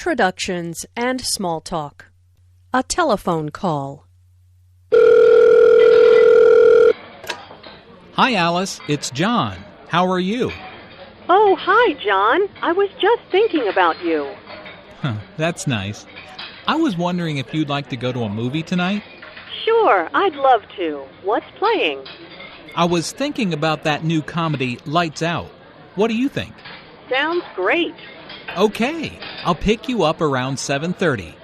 introductions and small talk. A telephone call. Hi, Alice. It's John. How are you? Oh, hi, John. I was just thinking about you. That's nice. I was wondering if you'd like to go to a movie tonight? Sure, I'd love to. What's playing? I was thinking about that new comedy, Lights Out. What do you think? Sounds great. Okay, I'll pick you up around 7:30.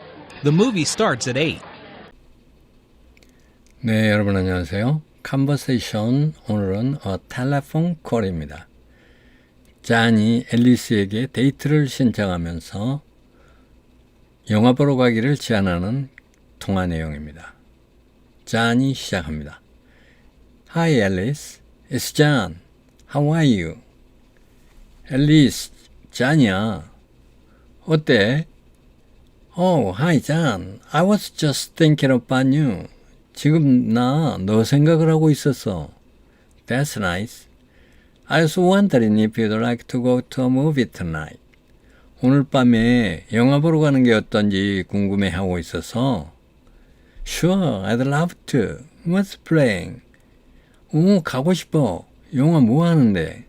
The movie starts at 8. 네, 여러분 안녕하세요. 컨버세이션, 오늘은 텔레폰 콜입니다. 잔이 앨리스에게 데이트를 신청하면서 영화 보러 가기를 제안하는 통화 내용입니다. 잔이 시작합니다. Hi Alice, it's John. How are you? 앨리스, 잔이야. 어때? Oh, hi John. I was just thinking about you. 지금 나 너 생각을 하고 있었어. That's nice. I was wondering if you'd like to go to a movie tonight. 오늘 밤에 영화 보러 가는 게 어떤지 궁금해하고 있어서. Sure, I'd love to. What's playing? 오, 가고 싶어. 영화 뭐 하는데?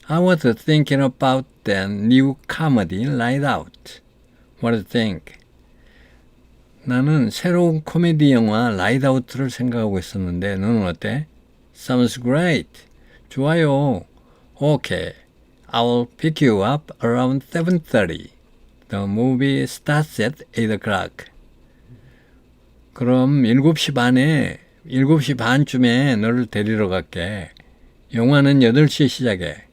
I was thinking about that new comedy, Lights Out. What do you think? 나는 새로운 코미디 영화 라이트 아웃을 생각하고 있었는데 너는 어때? Sounds great. 좋아요. Okay. I'll pick you up around 7:30. The movie starts at 8 o'clock. 그럼 7시 반쯤에 너를 데리러 갈게. 영화는 8시에 시작해.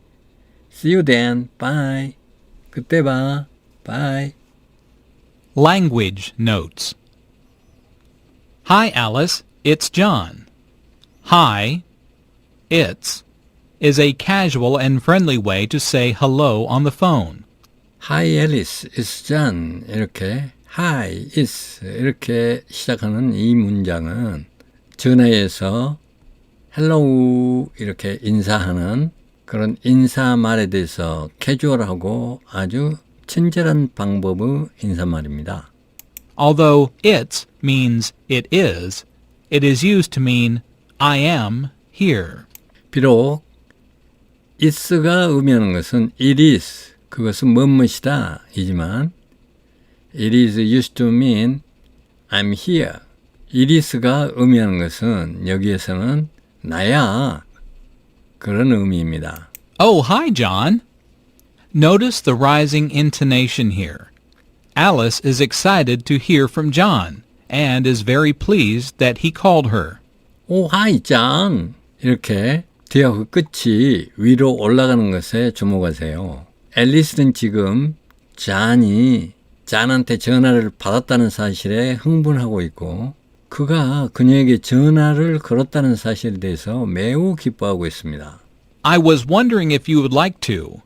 See you then. Bye. 그때 봐. Bye. Language notes. Hi, Alice. It's John. Hi, it's is a casual and friendly way to say hello on the phone. Hi Alice, it's John. 이렇게 Hi, it's 이렇게 시작하는 이 문장은 전화에서 Hello 이렇게 인사하는 그런 인사말에 대해서 캐주얼하고 아주 친절한 방법의 인사말입니다. Although it means it is used to mean I am here. 비록 is가 의미하는 것은 it is, 그것은 무엇이다 이지만 it is used to mean I'm here. it is가 의미하는 것은 여기에서는 나야 그런 의미입니다. Oh, hi, John. Notice the rising intonation here. Alice is excited to hear from John and is very pleased that he called her. 오, 하이, 짱! 이렇게 뒤에 그 끝이 위로 올라가는 것에 주목하세요. 앨리스는 지금 잔한테 전화를 받았다는 사실에 흥분하고 있고 그가 그녀에게 전화를 걸었다는 사실에 대해서 매우 기뻐하고 있습니다. I was wondering if you would like to.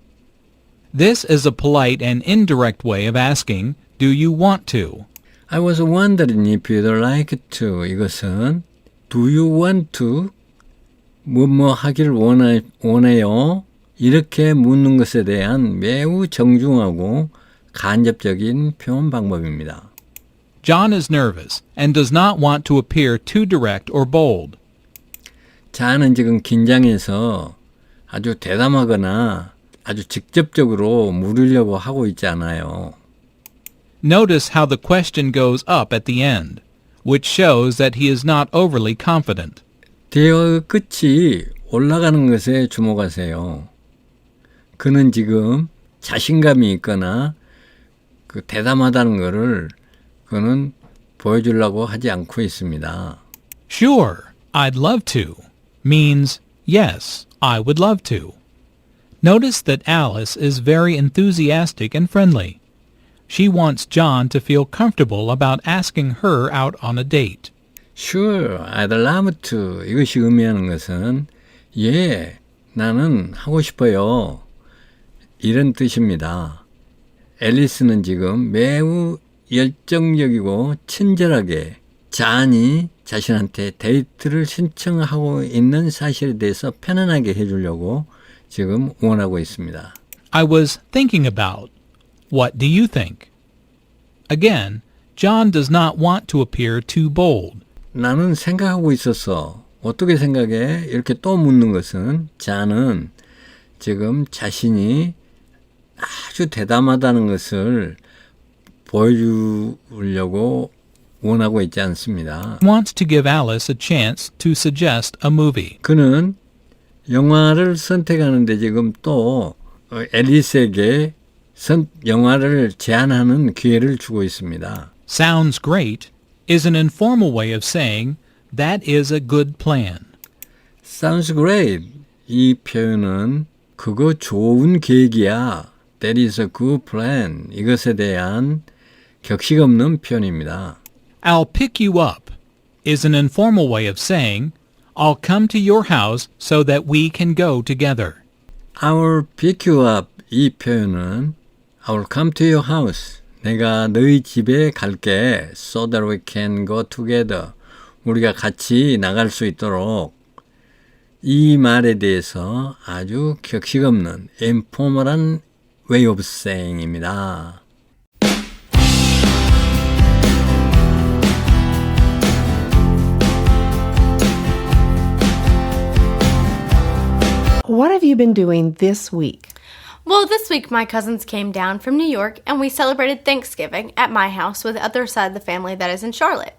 This is a polite and indirect way of asking, do you want to? I was wondering if you'd like to. 이것은 do you want to? 뭐뭐 하기를 원해요? 이렇게 묻는 것에 대한 매우 정중하고 간접적인 표현 방법입니다. John is nervous and does not want to appear too direct or bold. 잔은 지금 긴장해서 아주 대담하거나 아주 직접적으로 물으려고 하고 있지 않아요. Notice how the question goes up at the end, which shows that he is not overly confident. 대화의 끝이 올라가는 것에 주목하세요. 그는 지금 자신감이 있거나 그 대담하다는 것을 그는 보여주려고 하지 않고 있습니다. Sure, I'd love to means yes, I would love to. Notice that Alice is very enthusiastic and friendly. She wants John to feel comfortable about asking her out on a date. Sure, I'd love to. 이것이 의미하는 것은 예, 나는 하고 싶어요. 이런 뜻입니다. 앨리스는 지금 매우 열정적이고 친절하게 잔이 자신한테 데이트를 신청하고 있는 사실에 대해서 편안하게 해주려고 지금 원하고 있습니다. I was thinking about What do you think? Again, John does not want to appear too bold. 나는 생각하고 있었어. 어떻게 생각해? 이렇게 또 묻는 것은 자는 지금 자신이 아주 대담하다는 것을 보여주려고 원하고 있지 않습니다. He wants to give Alice a chance to suggest a movie. 그는 영화를 선택하는데 지금 또 앨리스에게 영화를 제안하는 기회를 주고 있습니다. Sounds great is an informal way of saying that is a good plan. Sounds great. 이 표현은 그거 좋은 계획이야. That is a good plan. 이것에 대한 격식 없는 표현입니다. I'll pick you up is an informal way of saying I'll come to your house so that we can go together. I'll pick you up. 이 표현은 I'll come to your house. 내가 너희 집에 갈게. So that we can go together. 우리가 같이 나갈 수 있도록 이 말에 대해서 아주 격식 없는 informal한 way of saying입니다. What have you been doing this week? Well, this week my cousins came down from New York and we celebrated Thanksgiving at my house with the other side of the family that is in Charlotte.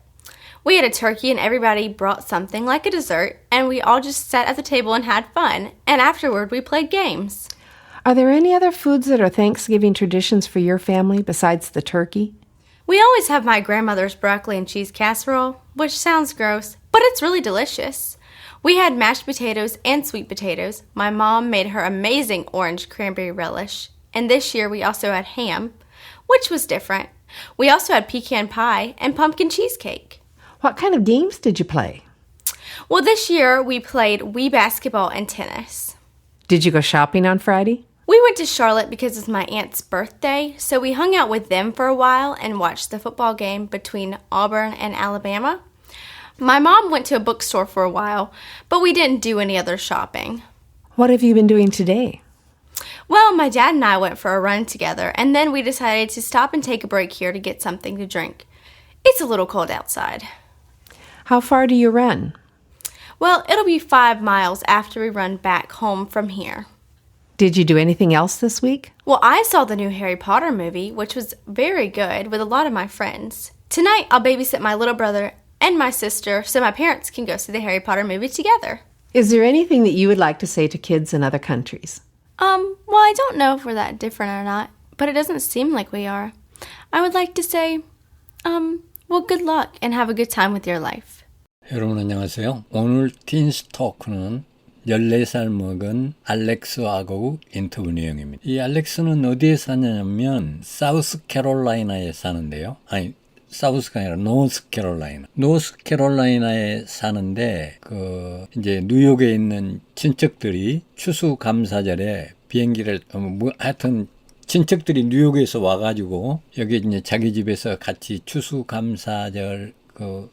We had a turkey and everybody brought something like a dessert and we all just sat at the table and had fun. And afterward we played games. Are there any other foods that are Thanksgiving traditions for your family besides the turkey? We always have my grandmother's broccoli and cheese casserole, which sounds gross, but it's really delicious. We had mashed potatoes and sweet potatoes. My mom made her amazing orange cranberry relish. And this year we also had ham, which was different. We also had pecan pie and pumpkin cheesecake. What kind of games did you play? Well, this year we played Wii basketball and tennis. Did you go shopping on Friday? We went to Charlotte because it's my aunt's birthday, so we hung out with them for a while and watched the football game between Auburn and Alabama. My mom went to a bookstore for a while, but we didn't do any other shopping. What have you been doing today? Well, my dad and I went for a run together, and then we decided to stop and take a break here to get something to drink. It's a little cold outside. How far do you run? Well, it'll be 5 miles after we run back home from here. Did you do anything else this week? Well, I saw the new Harry Potter movie, which was very good with a lot of my friends. Tonight, I'll babysit my little brother and my sister so my parents can go see the Harry Potter movie together. Is there anything that you would like to say to kids in other countries? Well, I don't know if we're that different or not, but it doesn't seem like we are. I would like to say, well, good luck and have a good time with your life. 여러분 안녕하세요. 오늘 틴스 토크는 14살 먹은 알렉스하고 인터뷰 내용입니다. 이 알렉스는 어디에 사냐면 사우스캐롤라이나에 사는데요. 아니 사우스가 아니라 노스캐롤라이나. 노스캐롤라이나에 사는데 이제 뉴욕에 있는 친척들이 추수감사절에 비행기를 하여튼 친척들이 뉴욕에서 와가지고 여기 이제 자기 집에서 같이 추수감사절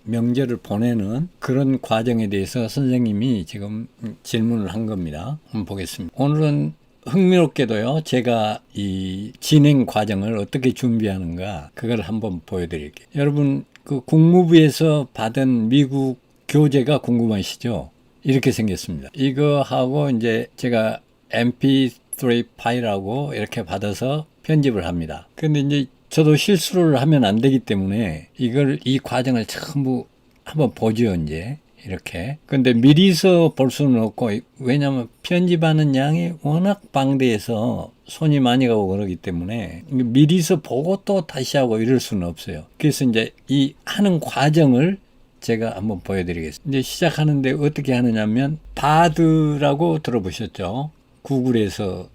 명절을 보내는 그런 과정에 대해서 선생님이 지금 질문을 한 겁니다. 한번 보겠습니다. 오늘은 흥미롭게도요, 제가 이 진행 과정을 어떻게 준비하는가, 그걸 한번 보여드릴게요. 여러분, 국무부에서 받은 미국 교재가 궁금하시죠? 이렇게 생겼습니다. 이거하고 이제 제가 MP3 파일하고 이렇게 받아서 편집을 합니다. 근데 이제 저도 실수를 하면 안 되기 때문에 이 과정을 전부 한번 보죠, 이제. 이렇게. 근데 미리서 볼 수는 없고, 왜냐면 편집하는 양이 워낙 방대해서 손이 많이 가고 그러기 때문에 미리서 보고 또 다시 하고 이럴 수는 없어요. 그래서 이제 이 하는 과정을 제가 한번 보여드리겠습니다. 이제 시작하는데 어떻게 하느냐면, 바드라고 들어보셨죠? 구글에서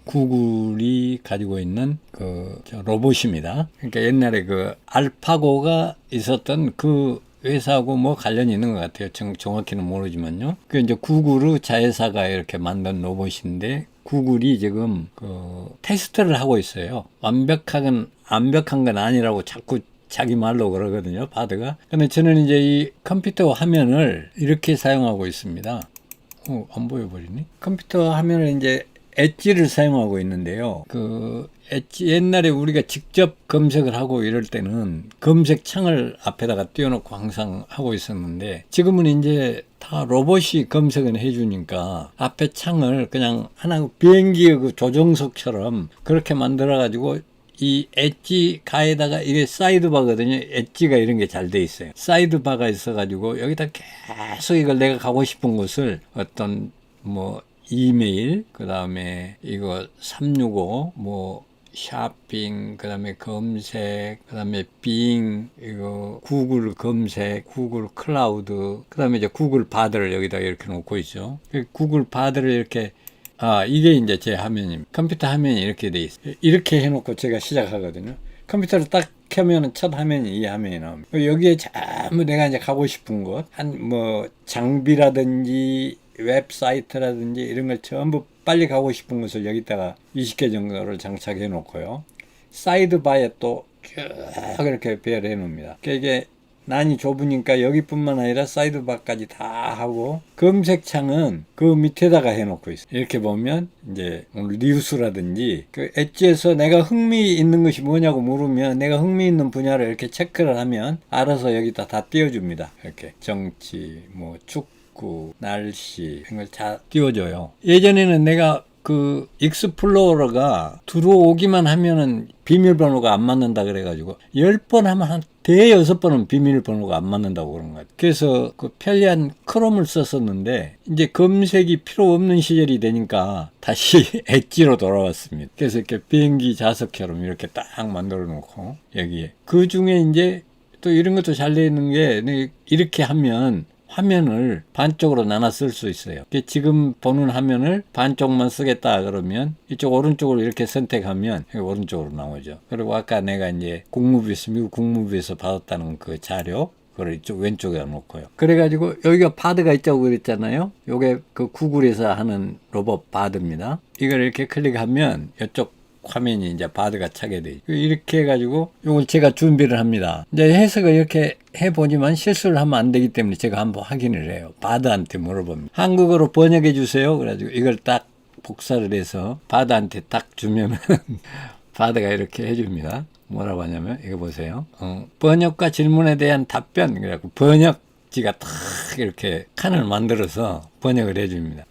구글이 가지고 있는 로봇입니다. 그러니까 옛날에 알파고가 있었던 회사하고 뭐 관련이 있는 것 같아요. 정확히는 모르지만요. 이제 구글의 자회사가 이렇게 만든 로봇인데, 구글이 지금 테스트를 하고 있어요. 완벽한 건 아니라고 자꾸 자기 말로 그러거든요, 바드가. 근데 저는 이제 이 컴퓨터 화면을 이렇게 사용하고 있습니다. 안 보여버리니? 컴퓨터 화면을 이제 엣지를 사용하고 있는데요. 그 엣지 옛날에 우리가 직접 검색을 하고 이럴 때는 검색창을 앞에다가 띄워놓고 항상 하고 있었는데 지금은 이제 다 로봇이 검색을 해주니까 앞에 창을 그냥 하나 비행기의 그 조종석처럼 그렇게 만들어가지고 이 엣지 가에다가 이게 사이드바거든요. 엣지가 이런 게 잘 돼 있어요. 사이드바가 있어가지고 여기다 계속 이걸 내가 가고 싶은 곳을 어떤 뭐 이메일, 그 다음에 이거 365, 뭐 쇼핑, 그 다음에 검색, 그 다음에 빙, 이거 구글 검색, 구글 클라우드, 그 다음에 이제 구글 바드를 여기다 이렇게 놓고 있죠. 구글 바드를 이렇게 이게 이제 제 화면입니다. 컴퓨터 화면이 이렇게 돼 있어요. 이렇게 해놓고 제가 시작하거든요. 컴퓨터를 딱 켜면은 첫 화면이 이 화면이 나옵니다. 여기에 전부 내가 이제 가고 싶은 곳, 뭐 장비라든지 웹사이트라든지 이런 걸 전부 빨리 가고 싶은 곳을 여기다가 20개 정도를 장착해 놓고요. 사이드바에 또 쭉 이렇게 배열해 놓습니다. 이게 난이 좁으니까 여기뿐만 아니라 사이드바까지 다 하고 검색창은 그 밑에다가 해놓고 있어요. 이렇게 보면 이제 오늘 뉴스라든지 그 엣지에서 내가 흥미 있는 것이 뭐냐고 물으면 내가 흥미 있는 분야를 이렇게 체크를 하면 알아서 여기다 다 띄워줍니다. 이렇게 정치, 뭐 축구, 날씨 이런 걸 다 띄워줘요. 예전에는 내가 그 익스플로러가 들어오기만 하면은 비밀번호가 안 맞는다 그래가지고 10번 하면 한 대여섯 번은 비밀번호가 안 맞는다고 그런 것 같아요. 그래서 그 편리한 크롬을 썼었는데 이제 검색이 필요 없는 시절이 되니까 다시 엣지로 돌아왔습니다. 그래서 이렇게 비행기 좌석처럼 이렇게 딱 만들어 놓고 여기에 그 중에 이제 또 이런 것도 잘 되어 있는 게 이렇게 하면 화면을 반쪽으로 나눠 쓸 수 있어요. 지금 보는 화면을 반쪽만 쓰겠다 그러면 이쪽 오른쪽으로 이렇게 선택하면 오른쪽으로 나오죠. 그리고 아까 내가 이제 미국 국무부에서 받았다는 그 자료 그걸 이쪽 왼쪽에 놓고요. 그래가지고 여기가 바드가 있다고 그랬잖아요. 요게 그 구글에서 하는 로봇 바드입니다. 이걸 이렇게 클릭하면 이쪽 화면이 이제 바드가 차게 돼. 이렇게 해가지고 이걸 제가 준비를 합니다. 이제 해석을 이렇게 해보지만 실수를 하면 안 되기 때문에 제가 한번 확인을 해요. 바드한테 물어봅니다. 한국어로 번역해 주세요. 그래가지고 이걸 딱 복사를 해서 바드한테 딱 주면은 바드가 이렇게 해줍니다. 뭐라고 하냐면 이거 보세요. 번역과 질문에 대한 답변. 그래갖고 번역지가 탁 이렇게 칸을 만들어서 번역을 해줍니다.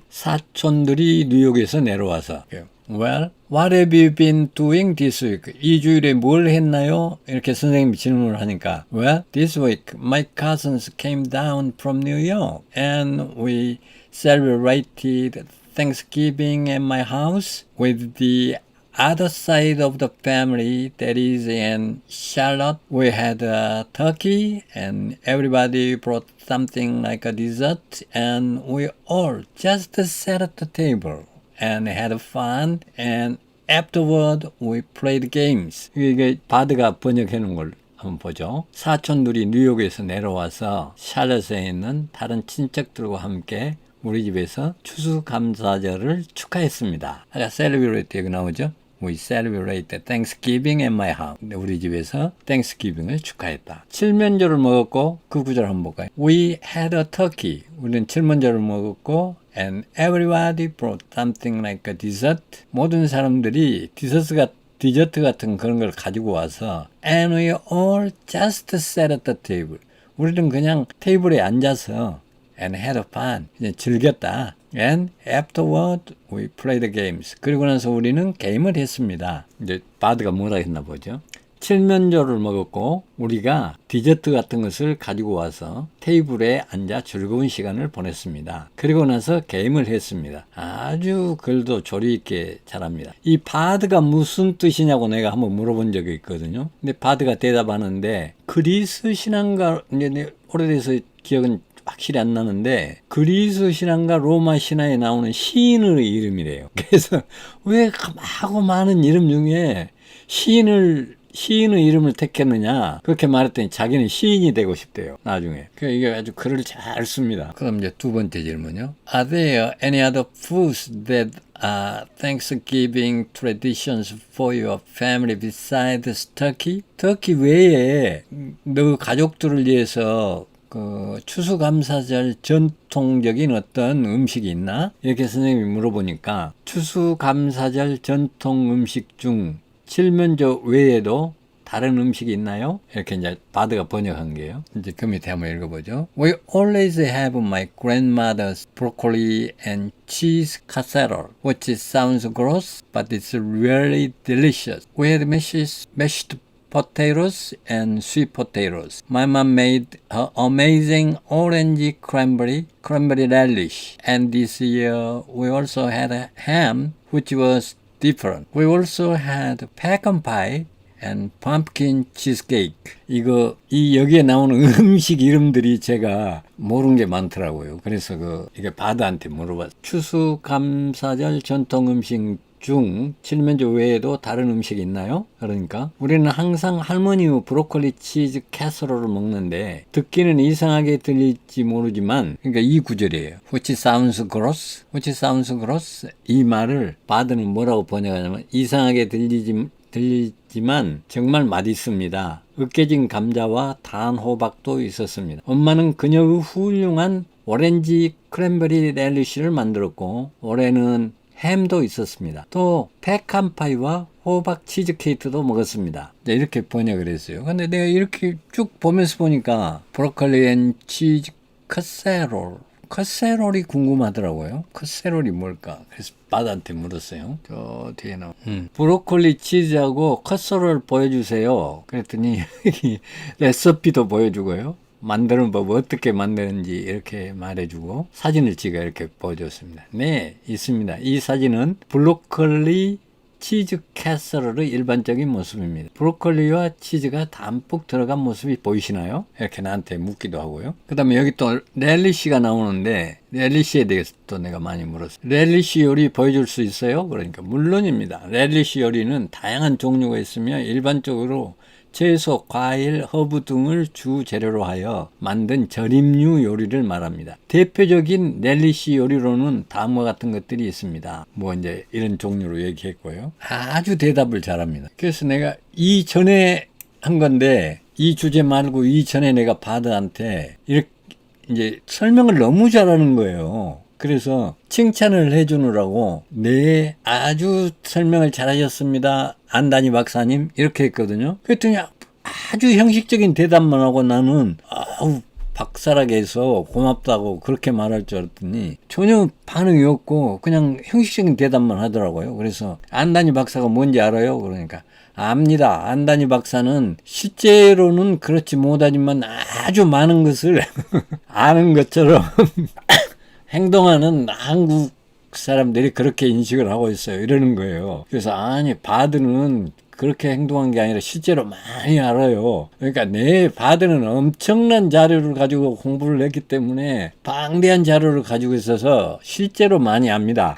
사촌들이 뉴욕에서 내려와서 Well, what have you been doing this week? 이 주일에 뭘 했나요? 이렇게 선생님이 질문을 하니까 Well, this week my cousins came down from New York and we celebrated Thanksgiving at my house with the other side of the family, that is in Charlotte. We had a turkey and everybody brought something like a dessert and we all just sat at the table and had fun and afterward we played games. 이게 바드가 번역해 놓은 걸 한번 보죠. 사촌들이 뉴욕에서 내려와서 샬럿에 있는 다른 친척들과 함께 우리 집에서 추수감사절을 축하했습니다. 아까 celebrate 여기 나오죠. We celebrated Thanksgiving at my house. 우리 집에서 Thanksgiving을 축하했다. 칠면조를 먹었고 그 구절 한번 볼까요? We had a turkey. 우리는 칠면조를 먹었고 and everybody brought something like a dessert. 모든 사람들이 디저트 같은 그런 걸 가지고 와서 and we all just sat at the table. 우리는 그냥 테이블에 앉아서 and had fun. 이제 즐겼다. And afterward we played games. 그리고 나서 우리는 게임을 했습니다. 이제 바드가 뭐라 했나 보죠. 칠면조를 먹었고 우리가 디저트 같은 것을 가지고 와서 테이블에 앉아 즐거운 시간을 보냈습니다. 그리고 나서 게임을 했습니다. 아주 글도 조리 있게 잘합니다. 이 바드가 무슨 뜻이냐고 내가 한번 물어본 적이 있거든요. 근데 바드가 대답하는데 그리스 신앙가 이제 오래돼서 기억은 확실히 안 나는데 그리스 신앙과 로마 신화에 나오는 시인의 이름이래요. 그래서 왜 하고 많은 이름 중에 시인의 이름을 택했느냐 그렇게 말했더니 자기는 시인이 되고 싶대요. 나중에. 이게 아주 글을 잘 씁니다. 그럼 이제 두 번째 질문요. Are there any other foods that are Thanksgiving traditions for your family besides turkey? 터키 외에 너 가족들을 위해서 그 추수감사절 전통적인 어떤 음식이 있나? 이렇게 선생님이 물어보니까 추수감사절 전통 음식 중 칠면조 외에도 다른 음식이 있나요? 이렇게 이제 바드가 번역한 게요. 이제 그 밑에 한번 읽어보죠. We always have my grandmother's broccoli and cheese casserole, which sounds gross, but it's really delicious. We had mashed potatoes and sweet potatoes. My mom made her amazing orange cranberry relish. And this year we also had a ham, which was different. We also had pecan pie and pumpkin cheesecake. 여기에 나오는 음식 이름들이 제가 모르는 게 많더라고요. 그래서 이게 바드한테 물어봤어요. 추수감사절 전통 음식 중 칠면조 외에도 다른 음식이 있나요? 그러니까 우리는 항상 할머니 브로콜리 치즈 캐서롤을 먹는데 듣기는 이상하게 들릴지 모르지만 그러니까 이 구절이에요. Which sounds gross? Which sounds gross? 이 말을 바드는 뭐라고 번역하냐면 이상하게 들리지만 정말 맛있습니다. 으깨진 감자와 단 호박도 있었습니다. 엄마는 그녀의 훌륭한 오렌지 크랜베리 렐리쉬를 만들었고 올해는 햄도 있었습니다. 또 페칸파이와 호박 치즈케이크도 먹었습니다. 이렇게 번역을 했어요. 근데 내가 이렇게 쭉 보면서 보니까 브로콜리 앤 치즈 카세롤이 궁금하더라고요. 카세롤이 뭘까? 그래서 바드한테 물었어요. 저 뒤에 나온 브로콜리 치즈하고 카세롤 보여주세요. 그랬더니 레시피도 보여주고요. 만드는 법 어떻게 만드는지 이렇게 말해주고 사진을 찍어 이렇게 보여줬습니다. 네, 있습니다. 이 사진은 브로콜리 치즈 캐서롤의 일반적인 모습입니다. 브로콜리와 치즈가 담뿍 들어간 모습이 보이시나요? 이렇게 나한테 묻기도 하고요. 그 다음에 여기 또 렐리쉬가 나오는데 렐리쉬에 대해서 또 내가 많이 물었어요. 렐리쉬 요리 보여줄 수 있어요? 그러니까 물론입니다. 렐리쉬 요리는 다양한 종류가 있으며 일반적으로 채소, 과일, 허브 등을 주 재료로 하여 만든 절임류 요리를 말합니다. 대표적인 렐리쉬 요리로는 다음과 같은 것들이 있습니다. 이제 이런 종류로 얘기했고요. 아주 대답을 잘합니다. 그래서 내가 이전에 한 건데 이 주제 말고 이전에 내가 바드한테 이렇게 이제 설명을 너무 잘하는 거예요. 그래서 칭찬을 해주느라고 네 아주 설명을 잘하셨습니다 안다니 박사님 이렇게 했거든요. 그랬더니 아주 형식적인 대답만 하고 나는 박사라게 해서 고맙다고 그렇게 말할 줄 알았더니 전혀 반응이 없고 그냥 형식적인 대답만 하더라고요. 그래서 안다니 박사가 뭔지 알아요? 그러니까 압니다. 안다니 박사는 실제로는 그렇지 못하지만 아주 많은 것을 아는 것처럼 행동하는 한국 사람들이 그렇게 인식을 하고 있어요. 이러는 거예요. 그래서 아니 바드는 그렇게 행동한 게 아니라 실제로 많이 알아요. 그러니까 바드는 엄청난 자료를 가지고 공부를 했기 때문에 방대한 자료를 가지고 있어서 실제로 많이 압니다.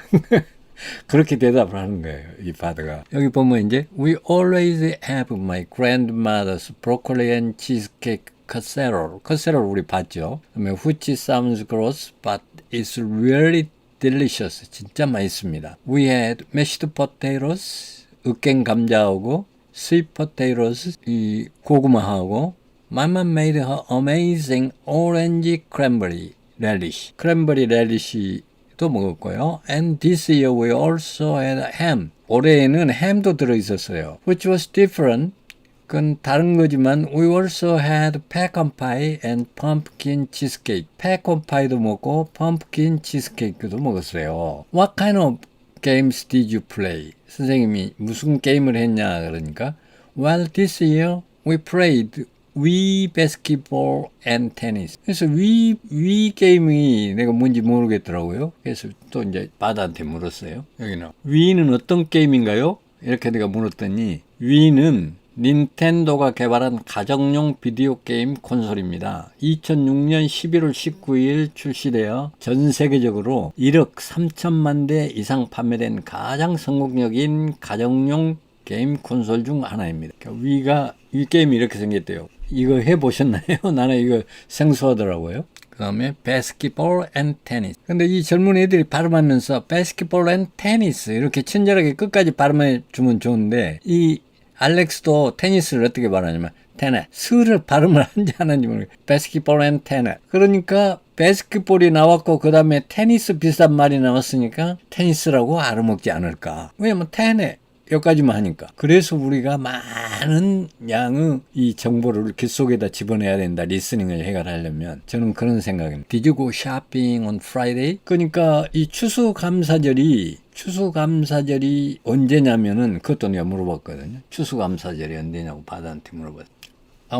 그렇게 대답을 하는 거예요. 이 바드가. 여기 보면 이제 We always have my grandmother's broccoli and cheesecake casserole 우리 봤죠. 그다음에 which sounds gross but it's really delicious. 진짜 맛있습니다. We had mashed potatoes, 으깬 감자하고 sweet potatoes, 이 고구마하고 My mom made her amazing orange cranberry relish. 크랜베리 렐리쉬도 먹었고요. And this year we also had ham. 올해에는 햄도 들어있었어요. Which was different. 그건 다른 거지만 we also had pecan pie and pumpkin cheesecake. pecan pie도 먹고 pumpkin cheesecake도 먹었어요. What kind of games did you play? 선생님이 무슨 게임을 했냐 그러니까 Well, this year we played Wii basketball and tennis. 그래서 Wii 게임이 내가 뭔지 모르겠더라고요. 그래서 또 이제 바드한테 물었어요. 여기는 Wii는 어떤 게임인가요? 이렇게 내가 물었더니 Wii는 닌텐도가 개발한 가정용 비디오 게임 콘솔입니다. 2006년 11월 19일 출시되어 전 세계적으로 1억 3천만 대 이상 판매된 가장 성공적인 가정용 게임 콘솔 중 하나입니다. 그러니까 이 게임이 이렇게 생겼대요. 이거 해보셨나요? 나는 이거 생소하더라고요. 그 다음에 basketball and tennis. 근데 이 젊은 애들이 발음하면서 basketball and tennis 이렇게 친절하게 끝까지 발음해 주면 좋은데 이 알렉스도 테니스를 어떻게 말하냐면 테넷. 스를 발음을 한지 하는지 모르겠어요. basketball and tennis. 그러니까 바스켓볼이 나왔고 그 다음에 테니스 비슷한 말이 나왔으니까 테니스라고 알아먹지 않을까. 왜냐면 테넷 여기까지만 하니까. 그래서 우리가 많은 양의 이 정보를 귀 속에다 집어내야 된다. 리스닝을 해결하려면. 저는 그런 생각입니다. Did you go shopping on Friday? 그러니까 이 추수감사절이 언제냐면은 그것도 내가 물어봤거든요. 추수감사절이 언제냐고 바다한테 물어봤어요.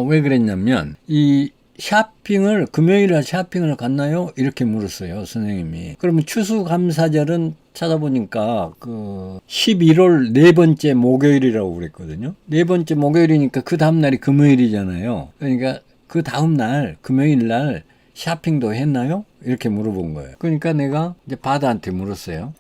왜 그랬냐면 이 샤핑을 금요일에 샤핑을 갔나요? 이렇게 물었어요, 선생님이. 그러면 추수감사절은 찾아보니까 그 11월 네 번째 목요일이라고 그랬거든요. 네 번째 목요일이니까 그 다음 날이 금요일이잖아요. 그러니까 그 다음 날 금요일 날 샤핑도 했나요? 이렇게 물어본 거예요. 그러니까 내가 이제 바다한테 물었어요.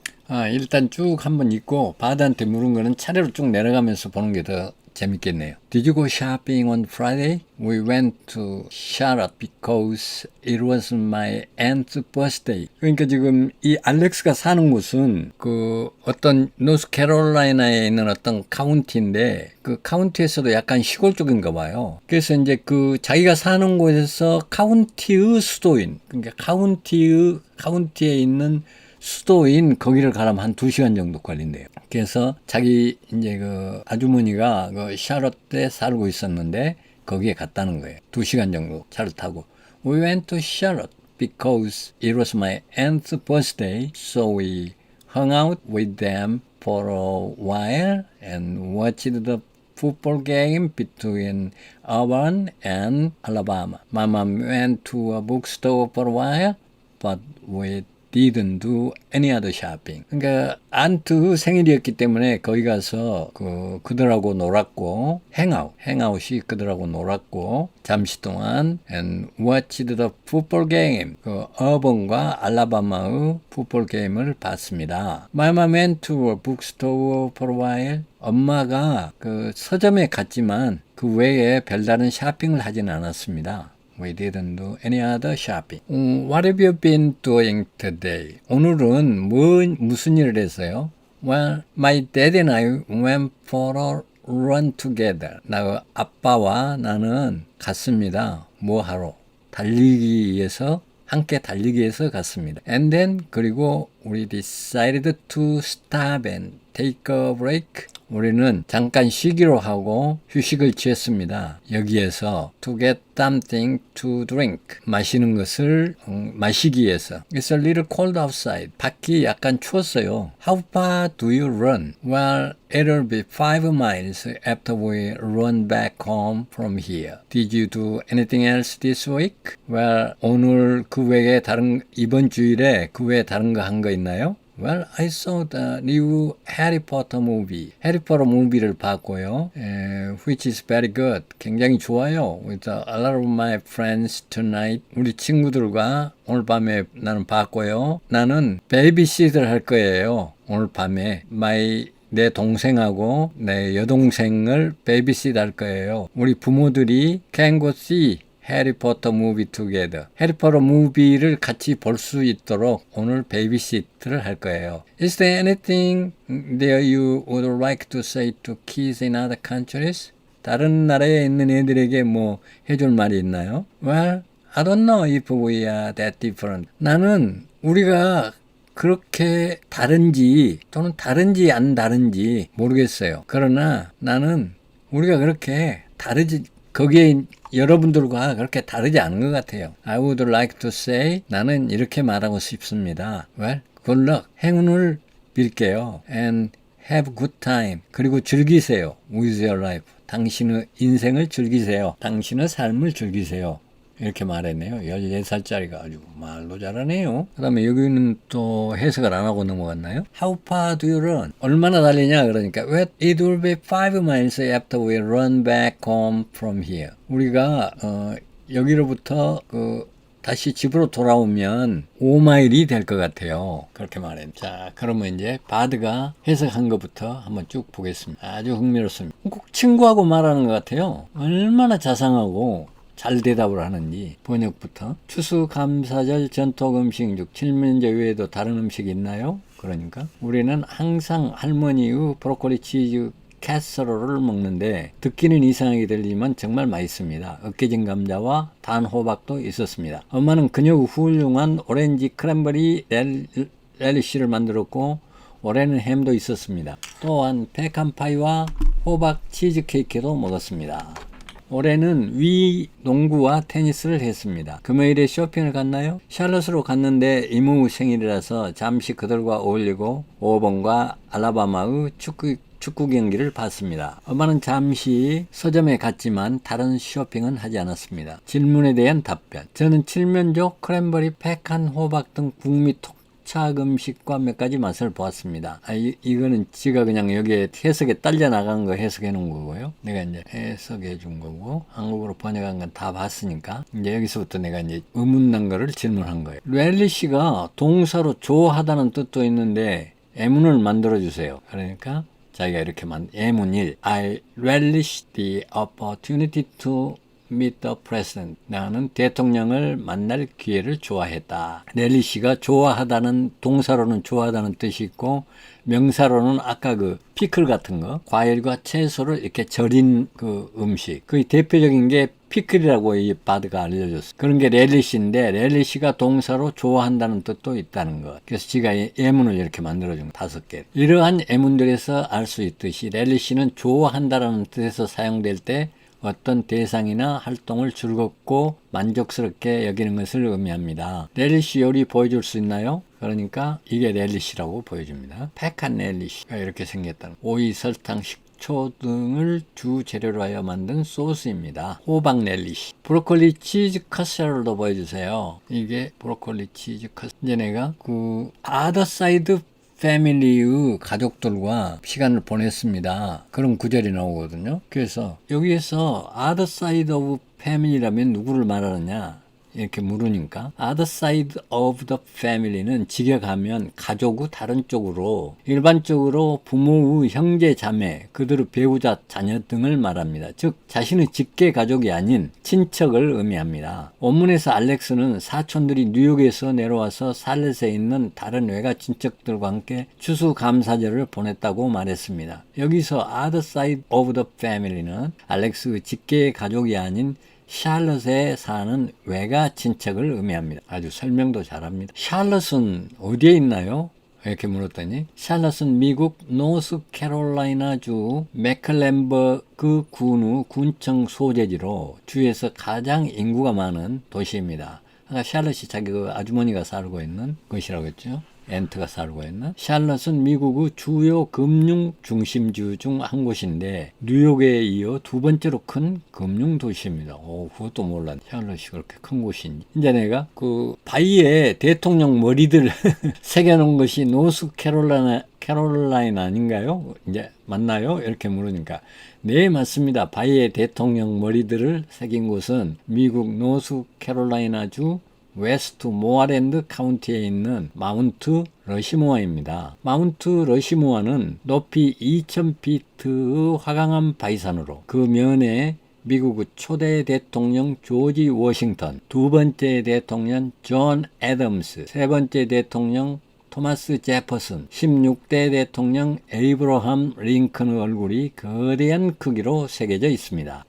일단 쭉 한번 읽고 바다한테 물은 거는 차례로 쭉 내려가면서 보는 게 더 재밌겠네요. Did you go shopping on Friday? We went to Charlotte because it was my aunt's birthday. 그러니까 지금 이 알렉스가 사는 곳은 그 어떤 노스캐롤라이나에 있는 어떤 카운티인데 그 카운티에서도 약간 시골 쪽인가 봐요. 그래서 이제 그 자기가 사는 곳에서 카운티의 수도인, 그러니까 카운티에 있는 수도인 거기를 가려면 한 2시간 정도 걸린대요. 그래서 자기 이제 그 아주머니가 그 샤롯에 살고 있었는데 거기에 갔다는 거예요. 2시간 정도 차를 타고. We went to Charlotte because it was my aunt's birthday, so we hung out with them for a while and watched the football game between Auburn and Alabama. My mom went to a bookstore for a while, but we didn't do any other shopping. 그러니까 안트 생일이었기 때문에 거기 가서 그들하고 놀았고 행아웃이 그들하고 놀았고 잠시 동안 and watched the football game. 그 어번과 알라바마의 풋볼 게임을 봤습니다. My mom went to a bookstore for a while. 엄마가 그 서점에 갔지만 그 외에 별다른 쇼핑을 하진 않았습니다. We didn't do any other shopping. What have you been doing today? 오늘은 무슨 일을 했어요? Well, my dad and I went for a run together. 나 아빠와 나는 갔습니다. 뭐 하러? 함께 달리기 위해서 갔습니다. And then 그리고 we decided to stop and take a break. 우리는 잠깐 쉬기로 하고 휴식을 취했습니다. 여기에서 to get something to drink. 마시는 것을 마시기 위해서. It's a little cold outside. 밖이 약간 추웠어요. How far do you run? Well, it'll be 5 miles after we run back home from here. Did you do anything else this week? Well, 오늘 그 외에 이번 주일에 그 외에 다른 거 한 거 있나요? Well, I saw the new Harry Potter movie. 해리포터 무비를 봤고요. Which is very good. 굉장히 좋아요. With a lot of my friends tonight. 우리 친구들과 오늘 밤에 나는 봤고요. 나는 베이비시트를 할 거예요. 오늘 밤에. 내 동생하고 내 여동생을 베이비시트 할 거예요. 우리 부모들이 can go see 해리포터 무비 together. 해리포터 무비를 같이 볼 수 있도록 오늘 베이비시트를 할 거예요. Is there anything there you would like to say to kids in other countries? 다른 나라에 있는 애들에게 뭐 해줄 말이 있나요? Well, I don't know if we are that different. 나는 우리가 그렇게 다른지 또는 다른지 안 다른지 모르겠어요. 그러나 나는 우리가 그렇게 거기에 여러분들과 그렇게 다르지 않은 것 같아요. I would like to say 나는 이렇게 말하고 싶습니다. Well, good luck. 행운을 빌게요. And have good time. 그리고 즐기세요. With your life. 당신의 인생을 즐기세요. 당신의 삶을 즐기세요. 이렇게 말했네요. 14살짜리가 아주 말도 잘하네요. 그 다음에 여기는 또 해석을 안 하고 넘어갔나요? How far do you run? 얼마나 달리냐 그러니까 Well, it will be 5 miles after we run back home from here. 우리가 여기로부터 다시 집으로 돌아오면 5마일이 될 것 같아요. 그렇게 말했죠. 자, 그러면 이제 바드가 해석한 것부터 한번 쭉 보겠습니다. 아주 흥미롭습니다. 꼭 친구하고 말하는 것 같아요. 얼마나 자상하고 잘 대답을 하는지. 번역부터 추수감사절 전통 음식 중 칠면조 외에도 다른 음식이 있나요? 그러니까 우리는 항상 할머니의 브로콜리 치즈 캐서롤을 먹는데 듣기는 이상하게 들리지만 정말 맛있습니다. 으깨진 감자와 단 호박도 있었습니다. 엄마는 그녀 훌륭한 오렌지 크랜버리 렐리쉬를 만들었고 올해는 햄도 있었습니다. 또한 페칸 파이와 호박 치즈케이크도 먹었습니다. 올해는 위 농구와 테니스를 했습니다. 금요일에 쇼핑을 갔나요? 샬럿으로 갔는데 이모 생일이라서 잠시 그들과 어울리고 오번과 알라바마의 축구 경기를 봤습니다. 엄마는 잠시 서점에 갔지만 다른 쇼핑은 하지 않았습니다. 질문에 대한 답변. 저는 칠면조, 크랜버리, 페칸, 호박 등 북미 톡착 음식과 몇 가지 맛을 보았습니다. 이거는 지가 그냥 여기에 해석에 딸려 나간 거 해석해 놓은 거고요. 내가 이제 해석해 준 거고 한국어로 번역한 건 다 봤으니까 이제 여기서부터 내가 이제 의문난 거를 질문한 거예요. 렐리쉬가 동사로 좋아하다는 뜻도 있는데 예문을 만들어 주세요. 그러니까 자기가 이렇게 예문 1. I relish the opportunity to meet the president. 나는 대통령을 만날 기회를 좋아했다. 렐리쉬가 좋아하다는 동사로는 좋아하다는 뜻이 있고 명사로는 아까 그 피클 같은 거 과일과 채소를 이렇게 절인 그 음식 그 대표적인 게 피클이라고 이 바드가 알려줬어. 그런 게 렐리쉬인데 렐리쉬가 동사로 좋아한다는 뜻도 있다는 것. 그래서 지가 예문을 이렇게 만들어준 5개. 이러한 예문들에서 알 수 있듯이 렐리쉬는 좋아한다라는 뜻에서 사용될 때 어떤 대상이나 활동을 즐겁고 만족스럽게 여기는 것을 의미합니다. 렐리쉬 요리 보여줄 수 있나요? 그러니까 이게 렐리쉬라고 보여줍니다. 페칸 렐리쉬가 이렇게 생겼다는 오이, 설탕, 식초 등을 주 재료로 하여 만든 소스입니다. 호박 렐리쉬. 브로콜리 치즈 카세롤도 보여주세요. 이게 브로콜리 치즈 카세롤. 이제 내가 그 아더사이드 패밀리의 가족들과 시간을 보냈습니다. 그런 구절이 나오거든요. 그래서 여기에서 other side of family라면 누구를 말하느냐 이렇게 물으니까 other side of the family는 직역하면 가족의 다른 쪽으로 일반적으로 부모의 형제 자매 그들의 배우자 자녀 등을 말합니다. 즉 자신의 직계 가족이 아닌 친척을 의미합니다. 원문에서 알렉스는 사촌들이 뉴욕에서 내려와서 살렛에 있는 다른 외가 친척들과 함께 추수감사절을 보냈다고 말했습니다. 여기서 other side of the family는 알렉스의 직계 가족이 아닌 샬럿에 사는 외가 친척을 의미합니다. 아주 설명도 잘합니다. 샬럿은 어디에 있나요? 이렇게 물었더니 샬럿은 미국 노스캐롤라이나주 맥클랜버그 군의 군청 소재지로 주에서 가장 인구가 많은 도시입니다. 아까 샬럿이 자기 그 아주머니가 살고 있는 곳이라고 했죠. 엔트가 살고 있는 샬럿은 미국의 주요 금융 중심주 중 한 곳인데 뉴욕에 이어 두 번째로 큰 금융 도시입니다. 그것도 몰랐네. 샬럿이 그렇게 큰 곳인지. 이제 내가 그 바위에 대통령 머리들 새겨놓은 것이 노스캐롤라이나 아닌가요? 이제 맞나요? 이렇게 물으니까 네 맞습니다. 바위에 대통령 머리들을 새긴 곳은 미국 노스캐롤라이나주 웨스트 모아랜드 카운티에 있는 마운트 러시모아입니다. 마운트 러시모아는 높이 2000피트의 화강암 바위산으로 그 면에 미국의 초대 대통령 조지 워싱턴, 두 번째 대통령 존 애덤스, 세 번째 대통령 토마스 제퍼슨, 16대 대통령 에이브러함 링컨의 얼굴이 거대한 크기로 새겨져 있습니다.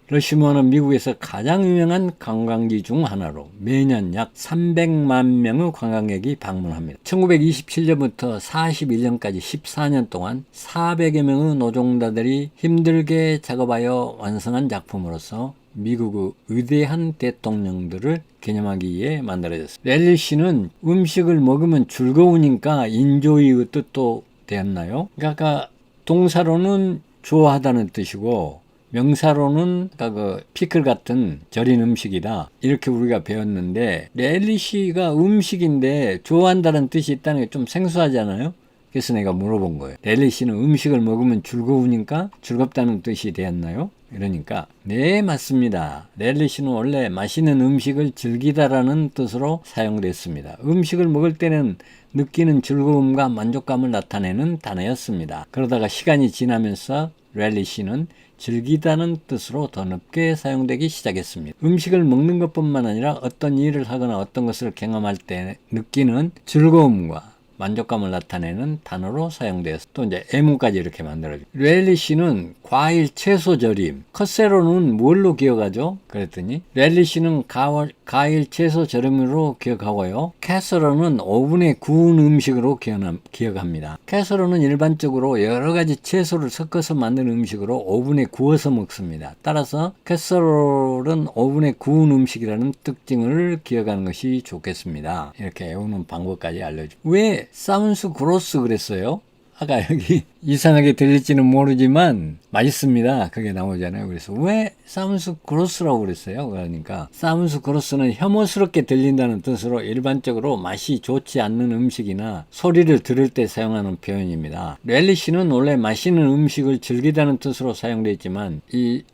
러시모어는 미국에서 가장 유명한 관광지 중 하나로 매년 약 300만 명의 관광객이 방문합니다. 1927년부터 41년까지 14년 동안 400여 명의 노동자들이 힘들게 작업하여 완성한 작품으로서 미국의 위대한 대통령들을 기념하기 위해 만들어졌습니다. 렐리쉬는 음식을 먹으면 즐거우니까 인조이의 뜻도 되었나요? 그러니까 동사로는 좋아하다는 뜻이고 명사로는 그 피클 같은 절인 음식이다 이렇게 우리가 배웠는데 렐리쉬가 음식인데 좋아한다는 뜻이 있다는 게 좀 생소하잖아요. 그래서 내가 물어본 거예요. 렐리쉬는 음식을 먹으면 즐거우니까 즐겁다는 뜻이 되었나요? 이러니까 네 맞습니다. 렐리쉬는 원래 맛있는 음식을 즐기다라는 뜻으로 사용됐습니다. 음식을 먹을 때는 느끼는 즐거움과 만족감을 나타내는 단어였습니다. 그러다가 시간이 지나면서 렐리쉬는 즐기다는 뜻으로 더 넓게 사용되기 시작했습니다. 음식을 먹는 것뿐만 아니라 어떤 일을 하거나 어떤 것을 경험할 때 느끼는 즐거움과 만족감을 나타내는 단어로 사용되어서 또 이제 애무까지 이렇게 만들어요. 렐리시는 과일 채소 절임. 컷세로는 뭘로 기억하죠? 그랬더니 렐리시는 과일 채소 절임으로 기억하고요. 캐서런은 오븐에 구운 음식으로 기억합니다. 캐서런은 일반적으로 여러 가지 채소를 섞어서 만든 음식으로 오븐에 구워서 먹습니다. 따라서 캐서럴은 오븐에 구운 음식이라는 특징을 기억하는 것이 좋겠습니다. 이렇게 외우는 방법까지 알려줍니다. 왜 사운스 그로스 그랬어요? 아까 여기 이상하게 들릴지는 모르지만 맛있습니다. 그게 나오잖아요. 그래서 왜 사운스 그로스라고 그랬어요? 그러니까 사운스 그로스는 혐오스럽게 들린다는 뜻으로 일반적으로 맛이 좋지 않는 음식이나 소리를 들을 때 사용하는 표현입니다. 렐리시는 원래 맛있는 음식을 즐기다는 뜻으로 사용되어 있지만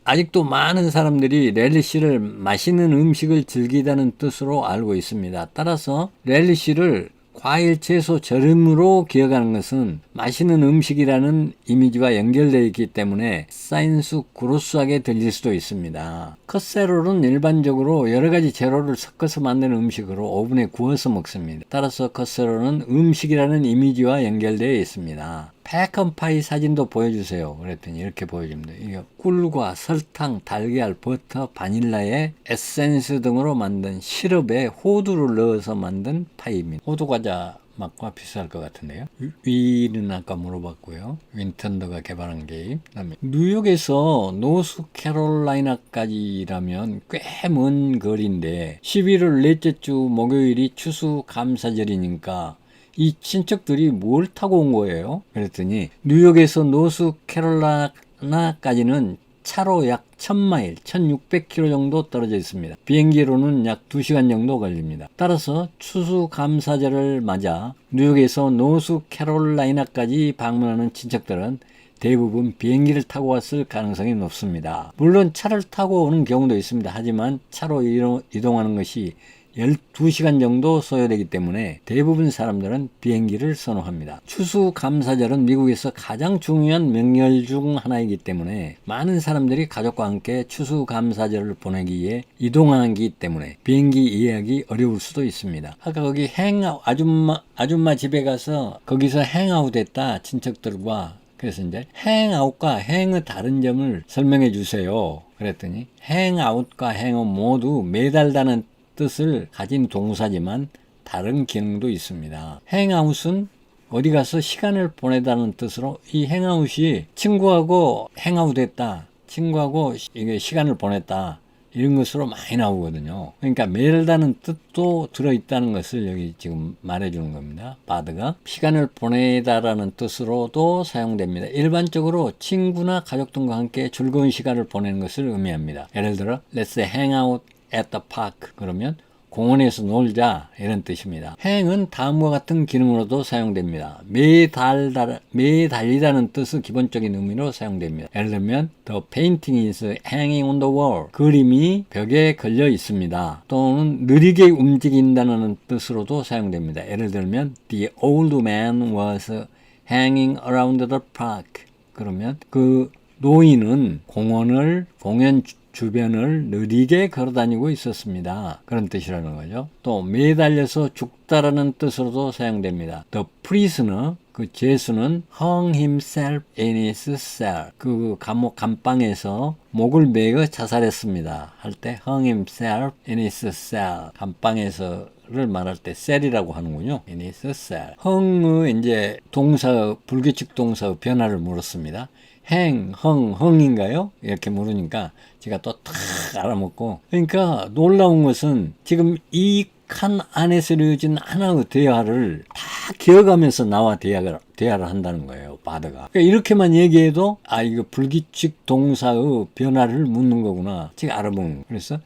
아직도 많은 사람들이 렐리시를 맛있는 음식을 즐기다는 뜻으로 알고 있습니다. 따라서 렐리시를 과일, 채소, 절임으로 기억하는 것은 맛있는 음식이라는 이미지와 연결되어 있기 때문에 사인스 그로스하게 들릴 수도 있습니다. 컷세롤은 일반적으로 여러 가지 재료를 섞어서 만드는 음식으로 오븐에 구워서 먹습니다. 따라서 컷세롤은 음식이라는 이미지와 연결되어 있습니다. 패컨파이 사진도 보여주세요. 그랬더니 이렇게 보여줍니다. 이게 꿀과 설탕, 달걀, 버터, 바닐라의 에센스 등으로 만든 시럽에 호두를 넣어서 만든 파이입니다. 호두 과자 맛과 비슷할 것 같은데요. 위는 아까 물어봤고요. 윈턴더가 개발한 게임. 그다음에 뉴욕에서 노스캐롤라이나까지라면 꽤 먼 거리인데 11월 넷째 주 목요일이 추수감사절이니까 이 친척들이 뭘 타고 온 거예요? 그랬더니 뉴욕에서 노스캐롤라이나까지는 차로 약 1000마일, 1600km 정도 떨어져 있습니다. 비행기로는 약 2시간 정도 걸립니다. 따라서 추수감사절을 맞아 뉴욕에서 노스캐롤라이나까지 방문하는 친척들은 대부분 비행기를 타고 왔을 가능성이 높습니다. 물론 차를 타고 오는 경우도 있습니다. 하지만 차로 이동하는 것이 12시간 정도 소요되기 때문에 대부분 사람들은 비행기를 선호합니다. 추수감사절은 미국에서 가장 중요한 명절 중 하나이기 때문에 많은 사람들이 가족과 함께 추수감사절을 보내기 위해 이동하기 때문에 비행기 예약이 어려울 수도 있습니다. 아까 거기 아줌마 집에 가서 거기서 행아웃 했다 친척들과. 그래서 이제 행아웃과 행의 다른 점을 설명해 주세요. 그랬더니 행아웃과 행은 모두 매달다는 뜻을 가진 동사지만 다른 기능도 있습니다. 행아웃은 어디 가서 시간을 보내다는 뜻으로 이 행아웃이 친구하고 행아웃했다, 친구하고 이게 시간을 보냈다 이런 것으로 많이 나오거든요. 그러니까 매달다는 뜻도 들어있다는 것을 여기 지금 말해주는 겁니다. 바드가 시간을 보내다라는 뜻으로도 사용됩니다. 일반적으로 친구나 가족 등과 함께 즐거운 시간을 보내는 것을 의미합니다. 예를 들어 Let's hang out at the park. 그러면 공원에서 놀자 이런 뜻입니다. 행은 다음과 같은 기능으로도 사용됩니다. 매달리다는 뜻의 기본적인 의미로 사용됩니다. 예를 들면 The painting is hanging on the wall. 그림이 벽에 걸려 있습니다. 또는 느리게 움직인다는 뜻으로도 사용됩니다. 예를 들면 The old man was hanging around the park. 그러면 그 노인은 공연 주변을 느리게 걸어다니고 있었습니다. 그런 뜻이라는 거죠. 또 매달려서 죽다라는 뜻으로도 사용됩니다. The prisoner, 그 죄수는 hung himself in his cell. 그 감옥 감방에서 목을 매어 자살했습니다. 할 때 hung himself in his cell. 감방에서를 말할 때 cell이라고 하는군요. in his cell. hung의 이제 불규칙 동사의 변화를 물었습니다. 흥인가요? 이렇게 물으니까 제가 또 탁 알아먹고. 그러니까 놀라운 것은 지금 이 칸 안에서 이루어진 하나의 대화를 다 기억하면서 나와 대화를 한다는 거예요. 바드가. 그러니까 이렇게만 얘기해도 이거 불규칙 동사의 변화를 묻는 거구나. 제가 알아보는 거예요. 그래서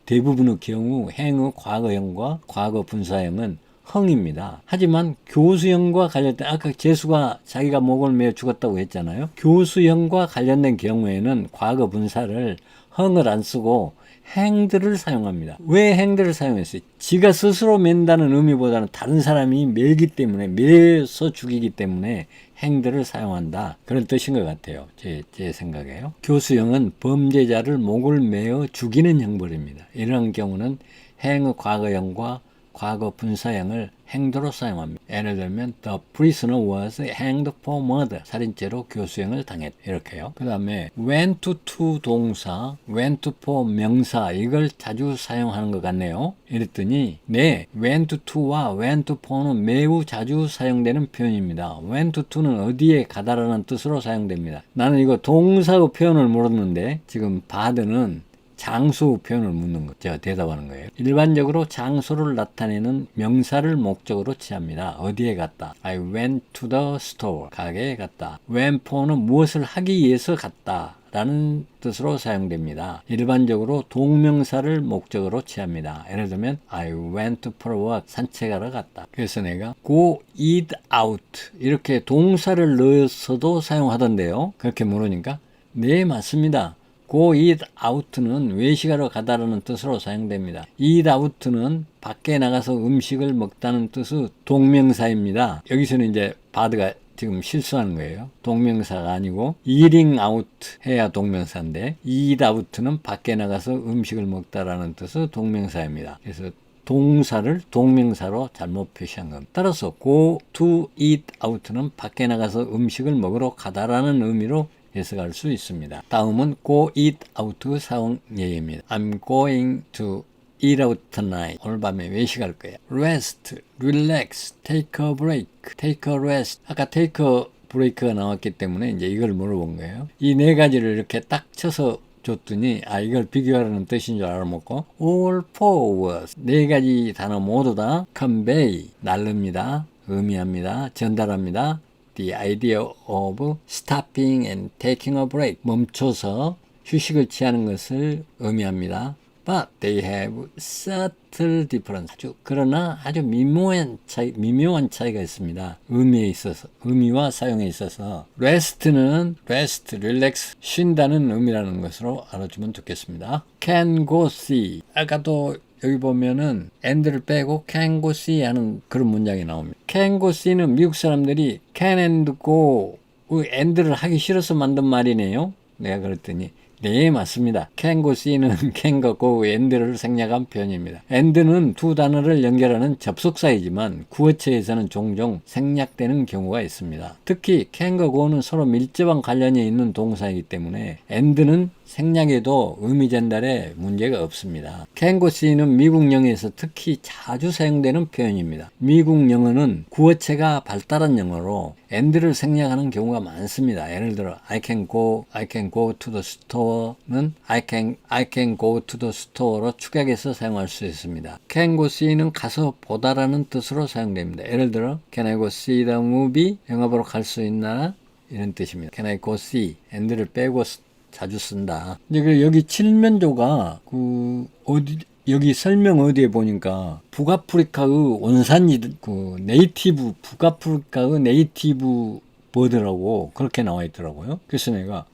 대부분의 경우 행의 과거형과 과거 분사형은 흥입니다. 하지만 교수형과 관련된 아까 재수가 자기가 목을 매어 죽었다고 했잖아요. 교수형과 관련된 경우에는 과거 분사를 흥을 안 쓰고 행들을 사용합니다. 왜 행들을 사용했어요? 지가 스스로 맨다는 의미보다는 다른 사람이 매기 때문에 매서 죽이기 때문에 행들을 사용한다. 그런 뜻인 것 같아요. 제 생각에요. 교수형은 범죄자를 목을 매어 죽이는 형벌입니다. 이런 경우는 행의 과거형과 과거 분사형을 행도로 사용합니다. 예를 들면 the prisoner was hanged for murder. 살인죄로 교수형을 당했다. 이렇게요. 그 다음에 went to 동사, went for 명사 이걸 자주 사용하는 것 같네요. 이랬더니 네, went to와 went for는 매우 자주 사용되는 표현입니다. went to는 어디에 가다라는 뜻으로 사용됩니다. 나는 이거 동사의 표현을 물었는데 지금 바드는 장소 표현을 묻는 거, 제가 대답하는 거예요. 일반적으로 장소를 나타내는 명사를 목적으로 취합니다. 어디에 갔다? I went to the store. 가게에 갔다. went for는 무엇을 하기 위해서 갔다 라는 뜻으로 사용됩니다. 일반적으로 동명사를 목적으로 취합니다. 예를 들면 I went for a walk. 산책하러 갔다. 그래서 내가 go eat out 이렇게 동사를 넣어서도 사용하던데요. 그렇게 물으니까 네, 맞습니다. go eat out는 외식하러 가다라는 뜻으로 사용됩니다. eat out는 밖에 나가서 음식을 먹다는 뜻의 동명사입니다. 여기서는 이제 바드가 지금 실수하는 거예요. 동명사가 아니고 eating out 해야 동명사인데 eat out는 밖에 나가서 음식을 먹다라는 뜻의 동명사입니다. 그래서 동사를 동명사로 잘못 표시한 겁니다. 따라서 go to eat out는 밖에 나가서 음식을 먹으러 가다라는 의미로 해석할 수 있습니다. 다음은 go eat out의 사용 예입니다. I'm going to eat out tonight. 오늘 밤에 외식할 거야. rest, relax, take a break, take a rest. 아까 take a break가 나왔기 때문에 이제 이걸 물어본 거예요. 이 네 가지를 이렇게 딱 쳐서 줬더니 이걸 비교하라는 뜻인 줄 알아먹고 all four words 네 가지 단어 모두 다 convey 날릅니다. 의미합니다. 전달합니다. The idea of stopping and taking a break 멈춰서 휴식을 취하는 것을 의미합니다. But they have subtle difference. 그러나 아주 미묘한 차이가 있습니다. 의미와 사용에 있어서 rest는 rest, relax, 쉰다는 의미라는 것으로 알아주면 좋겠습니다. Can go see. 아까도 여기 보면은 and를 빼고 can go see 하는 그런 문장이 나옵니다. can go see는 미국 사람들이 can and go and를 하기 싫어서 만든 말이네요. 내가 그랬더니 네, 맞습니다. can go see는 can과 go, and를 생략한 표현입니다. and는 두 단어를 연결하는 접속사이지만 구어체에서는 종종 생략되는 경우가 있습니다. 특히 can과 go는 서로 밀접한 관련이 있는 동사이기 때문에 and는 생략에도 의미 전달에 문제가 없습니다. can go see는 미국 영어에서 특히 자주 사용되는 표현입니다. 미국 영어는 구어체가 발달한 영어로 and를 생략하는 경우가 많습니다. 예를 들어 I can go to the store는 I can go to the store로 축약해서 사용할 수 있습니다. can go see는 가서 보다라는 뜻으로 사용됩니다. 예를 들어 can I go see the movie? 영화 보러 갈 수 있나? 이런 뜻입니다. can I go see? and를 빼고 자주 쓴다. 여기 칠면조가 여기 설명 어디에 보니까 북아프리카의 원산지 북아프리카의 네이티브 버드라고 그렇게 나와 있더라고요. 그래서 내가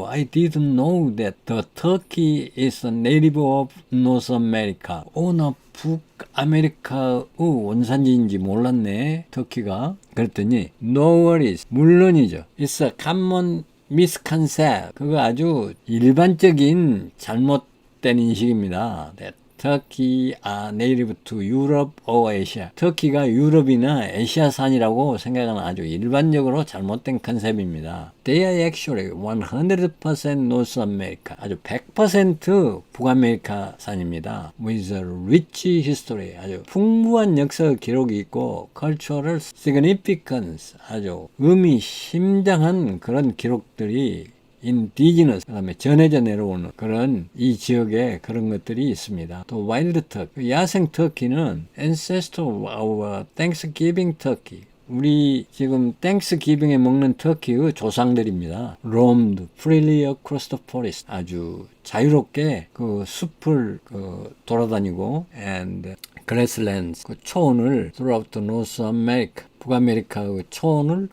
I didn't know that the turkey is a native of North America. 나 북아메리카의 원산지인지 몰랐네. 터키가. 그랬더니 no worries. 물론이죠. It's a common misconcept. 그거 아주 일반적인 잘못된 인식입니다. Turkey are native to Europe or Asia. 터키가 유럽이나 아시아산이라고 생각하는 아주 일반적으로 잘못된 컨셉입니다. They are actually 100% North America. 아주 100% 북아메리카산입니다. With a rich history. 아주 풍부한 역사 기록이 있고 cultural significance. 아주 의미 심장한 그런 기록들이 indigenous, 그 다음에 전해져 내려오는 그런 이 지역에 그런 것들이 있습니다. 또 wild turkey, 야생 터키는 ancestor of Thanksgiving turkey. 우리 지금 Thanksgiving에 먹는 터키의 조상들입니다. roamed freely across the forest. 아주 자유롭게 그 숲을 돌아다니고 and grasslands, 그 초원을 throughout North America. 북아메리카의 초원을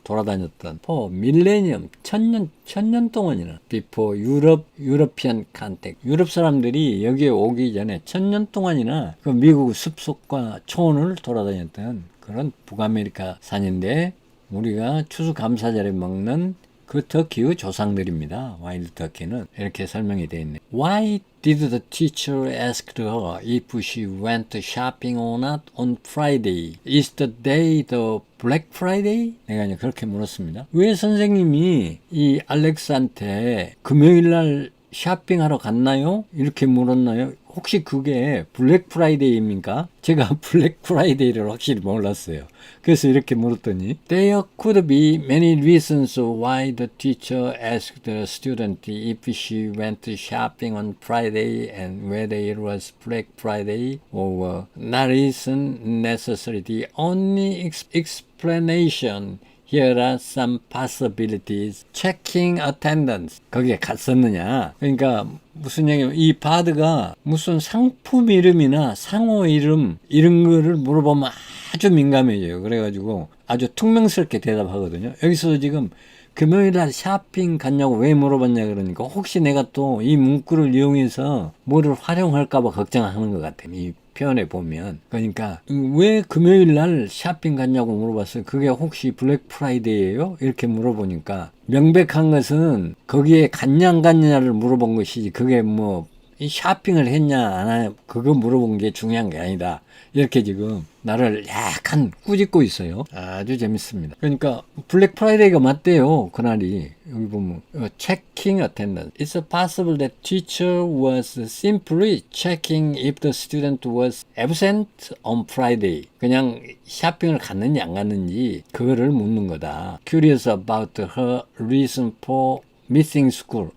돌아다녔던 밀레니엄 천년 동안이나 before European contact 유럽 사람들이 여기에 오기 전에 1000년 동안이나 그 미국 숲속과 초원을 돌아다녔던 그런 북아메리카 산인데 우리가 추수감사절에 먹는 그 터키의 조상들입니다. 와일드 터키는 이렇게 설명이 되어 있네. Why did the teacher ask her if she went shopping or not on Friday? Is the day the Black Friday? 내가 이제 그렇게 물었습니다. 왜 선생님이 이 알렉스한테 금요일 날 쇼핑하러 갔나요? 이렇게 물었나요? 혹시 그게 블랙 프라이데이입니까? 제가 블랙 프라이데이를 확실히 몰랐어요. 그래서 이렇게 물었더니 There could be many reasons why the teacher asked the student if she went shopping on Friday and whether it was Black Friday or not isn't necessary. The only explanation Here are some possibilities. Checking attendance. 거기에 갔었느냐. 그러니까 무슨 얘기냐면 이 바드가 무슨 상품 이름이나 상호 이름 이런 거를 물어보면 아주 민감해져요. 그래가지고 아주 퉁명스럽게 대답하거든요. 여기서 지금 금요일날 쇼핑 갔냐고 왜 물어봤냐 그러니까 혹시 내가 또 이 문구를 이용해서 뭐를 활용할까봐 걱정하는 것 같아요. 이 표현에 보면. 그러니까 왜 금요일날 쇼핑 갔냐고 물어봤어요. 그게 혹시 블랙 프라이데이예요? 이렇게 물어보니까 명백한 것은 거기에 갔냐 안 갔냐를 물어본 것이지 그게 뭐 이 쇼핑을 했냐 안 했냐 그거 물어본 게 중요한 게 아니다. 이렇게 지금 나를 약간 꾸짖고 있어요. 아주 재밌습니다. 그러니까 블랙 프라이데이가 맞대요. 그날이. 여기 보면 checking attendance. It's possible that teacher was simply checking if the student was absent on Friday. 그냥 쇼핑을 갔는지 안 갔는지 그거를 묻는 거다. Curious about her reason for missing school.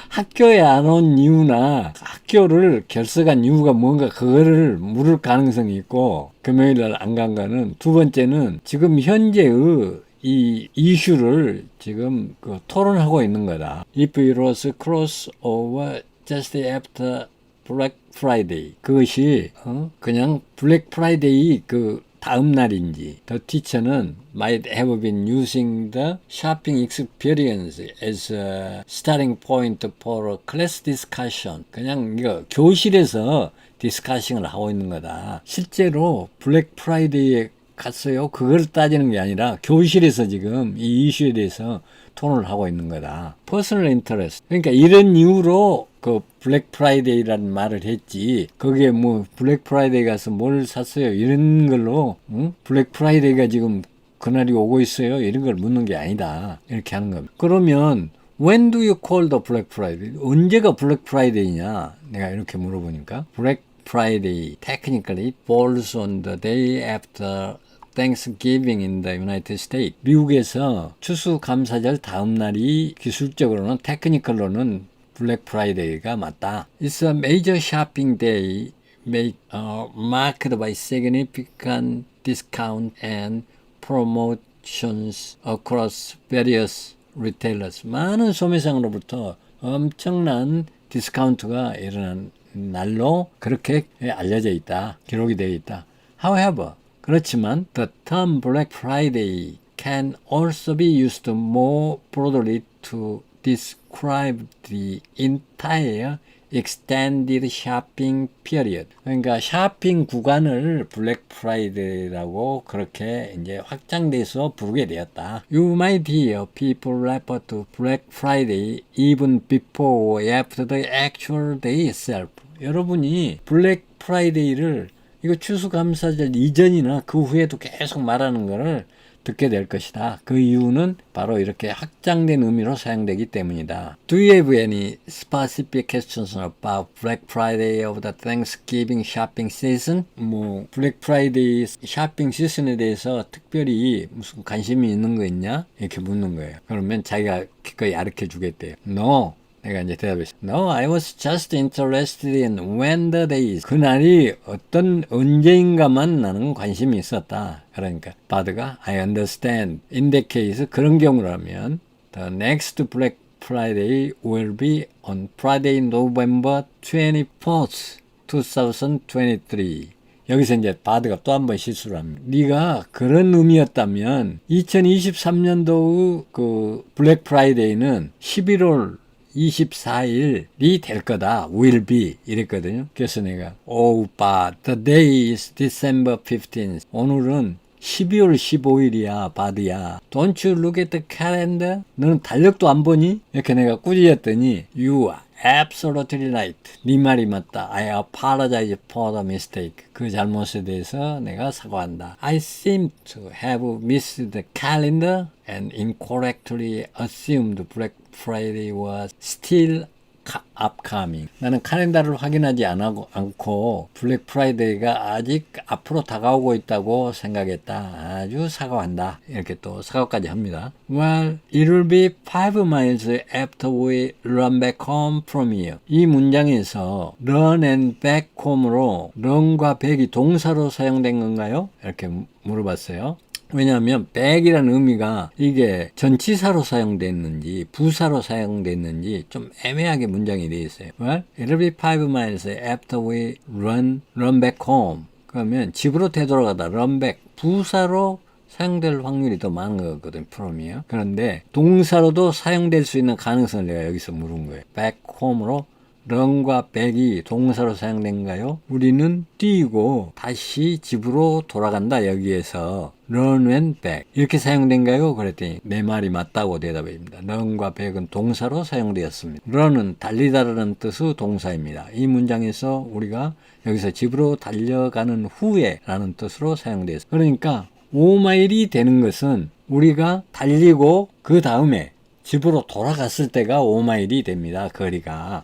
학교에 안 온 이유나 학교를 결석한 이유가 뭔가 그거를 물을 가능성이 있고 금요일 날 안 간 거는 두 번째는 지금 현재의 이 이슈를 지금 그 토론하고 있는 거다. If it was cross over just after Black Friday. 그것이 그냥 블랙 프라이데이 그 다음 날인지 the teacher는 might have been using the shopping experience as a starting point for a class discussion. 그냥 이거 교실에서 디스커싱을 하고 있는 거다. 실제로 블랙 프라이데이에 갔어요. 그걸 따지는 게 아니라 교실에서 지금 이 이슈에 대해서 토론을 하고 있는 거다. Personal interest. 그러니까 이런 이유로 그 블랙 프라이데이라는 말을 했지. 거기에 뭐 블랙 프라이데이 가서 뭘 샀어요. 이런 걸로 블랙 프라이데이가 지금 그날이 오고 있어요. 이런 걸 묻는 게 아니다. 이렇게 하는 겁니다. 그러면 When do you call the Black Friday? 언제가 블랙 프라이데이냐? 내가 이렇게 물어보니까 Black Friday technically falls on the day after Thanksgiving in the United States. 미국에서 추수감사절 다음 날이 기술적으로는 테크니컬로는 블랙 프라이데이가 맞다. It's a major shopping day marked by significant discount and promotions across various retailers. 많은 소매상으로부터 엄청난 디스카운트가 일어난 날로 그렇게 알려져 있다. 기록이 되어 있다. However, 그렇지만 the term Black Friday can also be used more broadly to describe the entire extended shopping period. 그러니까 쇼핑 구간을 블랙 프라이데이라고 그렇게 이제 확장돼서 부르게 되었다. You might hear people refer to Black Friday even before or after the actual day itself. 여러분이 블랙 프라이데이를 이거 추수감사절 이전이나 그 후에도 계속 말하는 거를 듣게 될 것이다. 그 이유는 바로 이렇게 확장된 의미로 사용되기 때문이다. Do you have any specific questions about Black Friday of the Thanksgiving shopping season? 뭐 블랙 프라이데이 쇼핑 시즌에 대해서 특별히 무슨 관심이 있는 거 있냐? 이렇게 묻는 거예요. 그러면 자기가 기꺼이 가르쳐 주겠대요. No. 내가 이제 대답했어. No, I was just interested in when the day is. 그날이 어떤 언제인가만 나는 관심이 있었다. 그러니까 바드가 I understand. In that case, 그런 경우라면 the next Black Friday will be on Friday, November 24th, 2023. 여기서 이제 바드가 또 한 번 실수를 합니다. 네가 그런 의미였다면 2023년도의 그 블랙 프라이데이는 11월 24일이 될 거다. will be 이랬거든요. 그래서 내가 but the day is December 15th. 오늘은 12월 15일이야, 바드야. Don't you look at the calendar? 너는 달력도 안 보니? 이렇게 내가 꾸짖었더니 You are absolutely right. 네 말이 맞다. I apologize for the mistake. 그 잘못에 대해서 내가 사과한다. I seem to have missed the calendar and incorrectly assumed Black Friday was still upcoming. 나는 카렌다를 확인하지 않고 블랙 프라이데이가 아직 앞으로 다가오고 있다고 생각했다. 아주 사과한다. 이렇게 또 사과까지 합니다. Well, it will be 5 miles after we run back home from here. 이 문장에서 run and back home으로 run과 back이 동사로 사용된 건가요? 이렇게 물어봤어요. 왜냐하면 back이라는 의미가 이게 전치사로 사용됐는지 부사로 사용됐는지 좀 애매하게 문장이 되어 있어요. Well, it'll be 5 miles after we run back home. 그러면 집으로 되돌아가다 run back 부사로 사용될 확률이 더 많은 거거든, from이요. 그런데 동사로도 사용될 수 있는 가능성을 내가 여기서 물은 거예요. back home으로 run과 back이 동사로 사용된가요? 우리는 뛰고 다시 집으로 돌아간다. 여기에서 run and back 이렇게 사용된가요? 그랬더니 내 말이 맞다고 대답합니다. run과 back은 동사로 사용되었습니다. run은 달리다라는 뜻의 동사입니다. 이 문장에서 우리가 여기서 집으로 달려가는 후에 라는 뜻으로 사용되었습니다. 그러니까 5마일이 되는 것은 우리가 달리고 그 다음에 집으로 돌아갔을 때가 5마일이 됩니다. 거리가.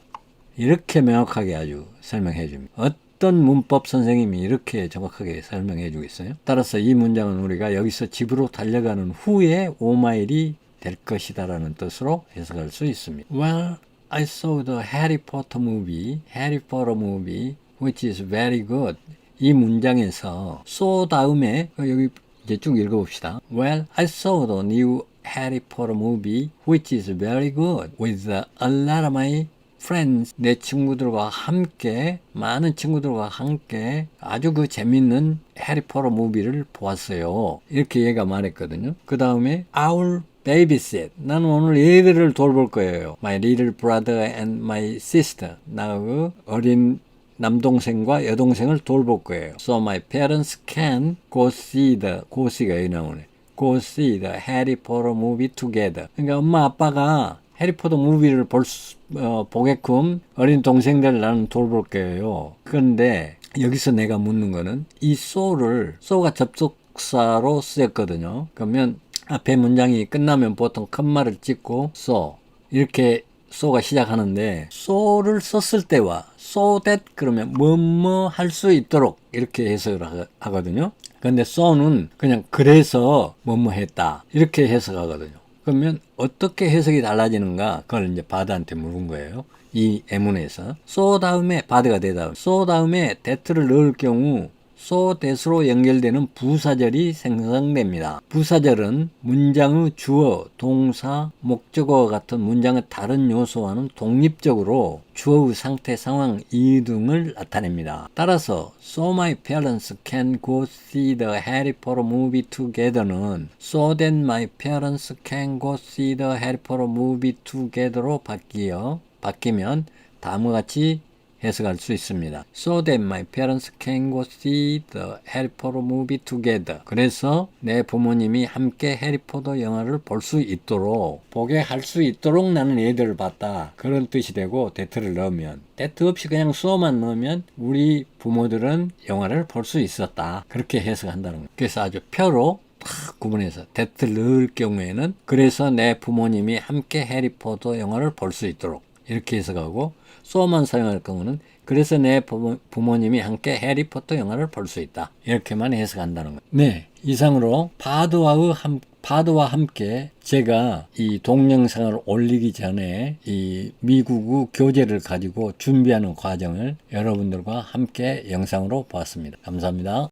이렇게 명확하게 아주 설명해 줍니다. 어떤 문법 선생님이 이렇게 정확하게 설명해 주겠어요? 따라서 이 문장은 우리가 여기서 집으로 달려가는 후에 5마일이 될 것이다 라는 뜻으로 해석할 수 있습니다. Well, I saw the Harry Potter movie, which is very good. 이 문장에서 saw 다음에 여기 이제 쭉 읽어봅시다. Well, I saw the new Harry Potter movie, which is very good, with a lot of my friends, 내 친구들과 함께, 많은 친구들과 함께 아주 그 재밌는 해리포터 무비를 보았어요. 이렇게 얘가 말했거든요. 그 다음에 I'll babysit. 나는 오늘 얘들을 돌볼 거예요. My little brother and my sister. 나 그 어린 남동생과 여동생을 돌볼 거예요. So my parents can go see go가 여기 나오네. Go see the Harry Potter movie together. 그러니까 엄마 아빠가 해리포터 무비를 보게끔 어린 동생들 나는 돌볼 거예요. 그런데 여기서 내가 묻는 거는 이 so가 접속사로 쓰였거든요. 그러면 앞에 문장이 끝나면 보통 컴마를 찍고 so 이렇게 so가 시작하는데 so를 썼을 때와 so that 그러면 뭐뭐 할 수 있도록 이렇게 해석을 하거든요. 그런데 so는 그냥 그래서 뭐뭐 했다 이렇게 해석하거든요. 그러면 어떻게 해석이 달라지는가? 그걸 이제 바드한테 물은 거예요. 이 예문에서. so 다음에 바드가 되다. so 다음에 that를 넣을 경우 so that으로 연결되는 부사절이 생성됩니다. 부사절은 문장의 주어, 동사, 목적어와 같은 문장의 다른 요소와는 독립적으로 주어의 상태, 상황, 이유 등을 나타냅니다. 따라서 So my parents can go see the Harry Potter movie together는 So that my parents can go see the Harry Potter movie together로 바뀌면 다음과 같이 해석할 수 있습니다. So that my parents can go see the Harry Potter movie together. 그래서 내 부모님이 함께 해리포터 영화를 볼 수 있도록 보게 할 수 있도록 나는 얘들을 봤다. 그런 뜻이 되고 that를 넣으면 that 없이 그냥 so만 넣으면 우리 부모들은 영화를 볼 수 있었다. 그렇게 해석한다는 거예요. 그래서 아주 표로 탁 구분해서 that를 넣을 경우에는 그래서 내 부모님이 함께 해리포터 영화를 볼 수 있도록 이렇게 해석하고 so만 사용할 경우는 그래서 내 부모님이 함께 해리포터 영화를 볼 수 있다. 이렇게만 해석한다는 거예요. 네, 이상으로 바드와 함께 제가 이 동영상을 올리기 전에 이 미국의 교재를 가지고 준비하는 과정을 여러분들과 함께 영상으로 보았습니다. 감사합니다.